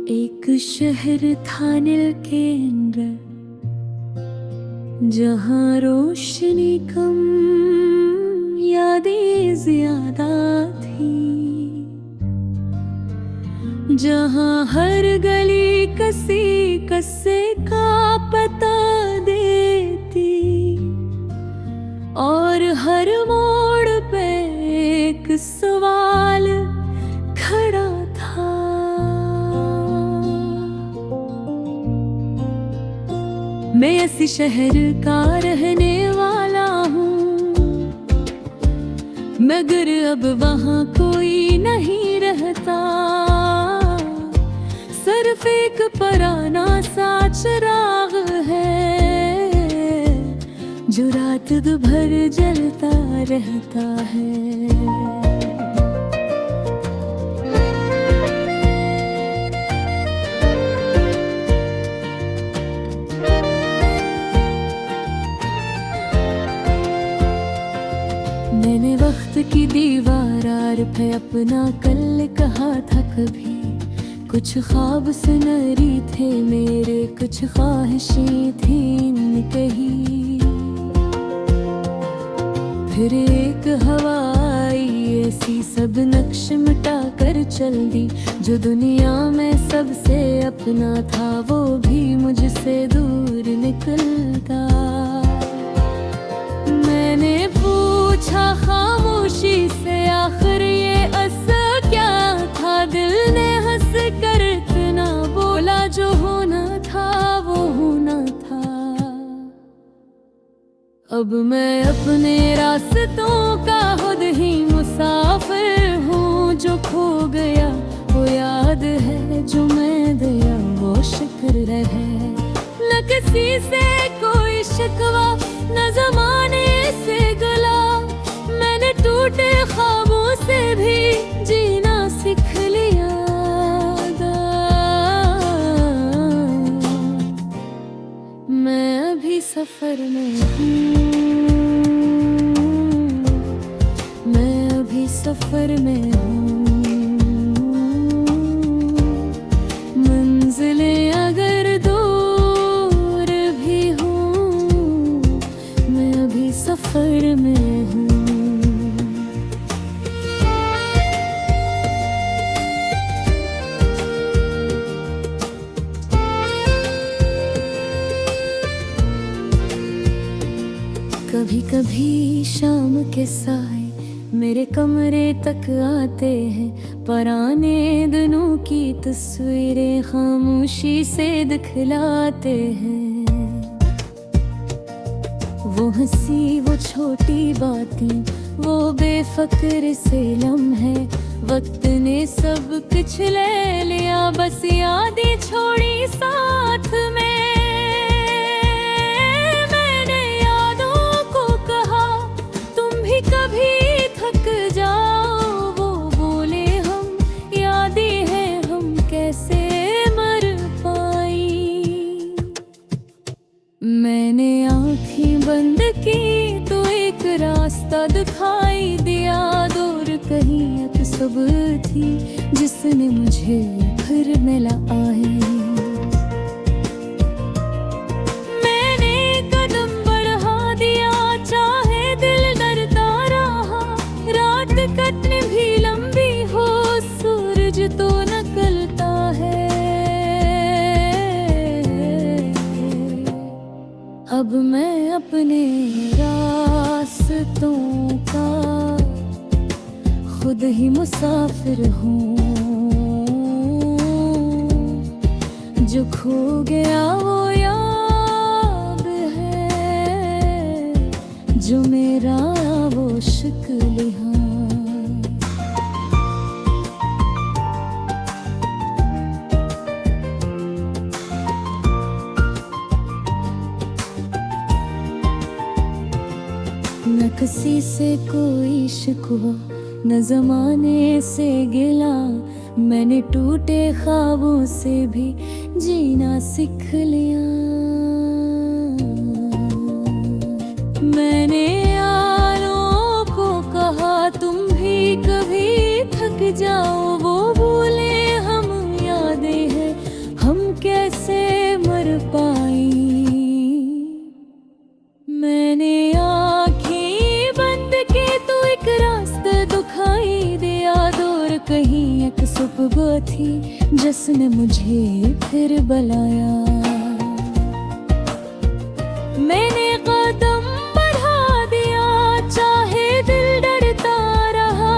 एक शहर था नील केंद्र, जहाँ रोशनी कम यादें ज्यादा थी, जहाँ हर गली कसी कस्से का पता देती और हर मोड़ पे एक सवाल खड़ा था। मैं इसी शहर का रहने वाला हूँ, मगर अब वहाँ कोई नहीं रहता। सिर्फ एक पुराना सा चिराग है जो रात भर जलता रहता है। मैंने वक्त की दीवार पे अपना कल कहा था कभी, कुछ ख्वाब सुनहरी थे मेरे, कुछ ख्वाहिशें थी कही। फिर एक हवा आई ऐसी सब नक्श मिटा कर चल दी, जो दुनिया में सबसे अपना था वो भी मुझसे दूर निकलता। मैंने पूछा खामोशी से आखिर ये असर क्या था, दिल ने हंस कर इतना बोला जो होना था वो होना था। अब मैं अपने रास्तों का खुद ही मुसाफिर हूँ, जो खो गया वो याद है, जो मैं दिया वो शुक्र है। न किसी से कोई शिकवा न जमाने से गला, मैंने टूटे ख्वाबों से भी जीना सीख लिया। मैं अभी सफर में हूँ, मैं अभी सफर में हूँ। मंजिलें अगर दूर भी हूँ, मैं अभी सफर में हूँ। कभी कभी शाम के साए मेरे कमरे तक आते हैं, पुराने दिनों की तस्वीरें खामोशी से दिखलाते हैं। वो हंसी वो छोटी बातें वो बेफिक्र से लम्हे, वक्त ने सब कुछ ले लिया बस यादें छोड़ी साथ में। कभी थक जाओ वो बोले हम यादें हैं हम कैसे मर पाई। मैंने आँखें बंद की तो एक रास्ता दिखाई दिया, दूर कहीं एक सब थी जिसने मुझे फिर मिला आए। कटने भी लंबी हो सूरज तो निकलता है। अब मैं अपने रास्तों का खुद ही मुसाफिर हूँ, जो खो गया वो याद है, जो मेरा वो शक्ल है। न किसी से कोई शिकवा, न जमाने से गिला। मैंने टूटे ख्वाबों से भी जीना सीख लिया। मैंने यारों को कहा तुम भी कभी थक जाओ, वो भूले हम यादें हैं हम कैसे मर पाई। मैंने आँखें बंद की तो एक रास्ता दिखाई दिया दूर कहीं, एक सुबह थी जिसने मुझे फिर बुलाया। मैंने कदम बढ़ा दिया चाहे दिल डरता रहा,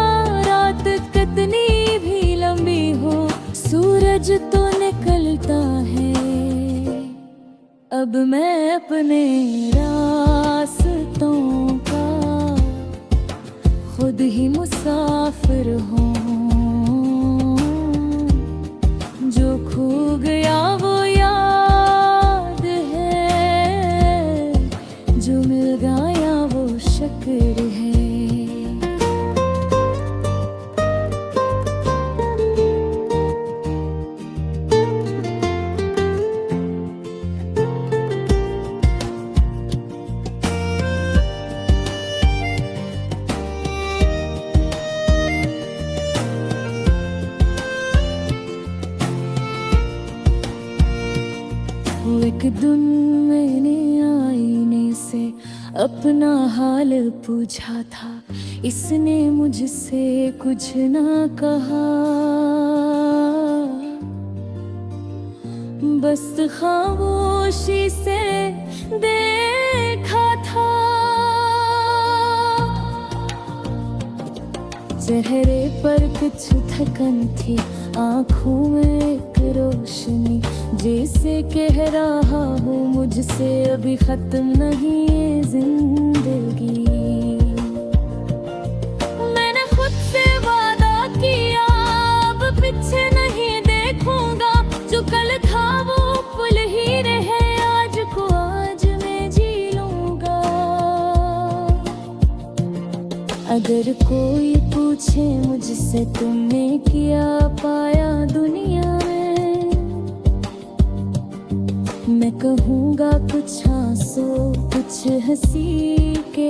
रात कितनी भी लंबी हो सूरज तो निकलता है। अब मैं अपने रास्तों का खुद ही मुसाफिर हूँ, जो खो गया वो याद है, जो मिल गया वो शुक्र है। एक दिन मैंने आईने से अपना हाल पूछा था, इसने मुझसे कुछ ना कहा, बस खामोशी से देखा था। चेहरे पर कुछ थकन थी, आँखों में एक रोशनी, जैसे कह रहा हूँ मुझसे अभी खत्म नहीं ये जिंदगी। मैंने खुद से वादा किया अब पीछे नहीं देखूंगा, जो कल था वो भूल ही रहे, आज को आज मैं जी लूंगा। अगर कोई पूछे मुझसे तुमने क्या पाया दुनिया में, मैं कहूँगा कुछ आंसू कुछ हंसी के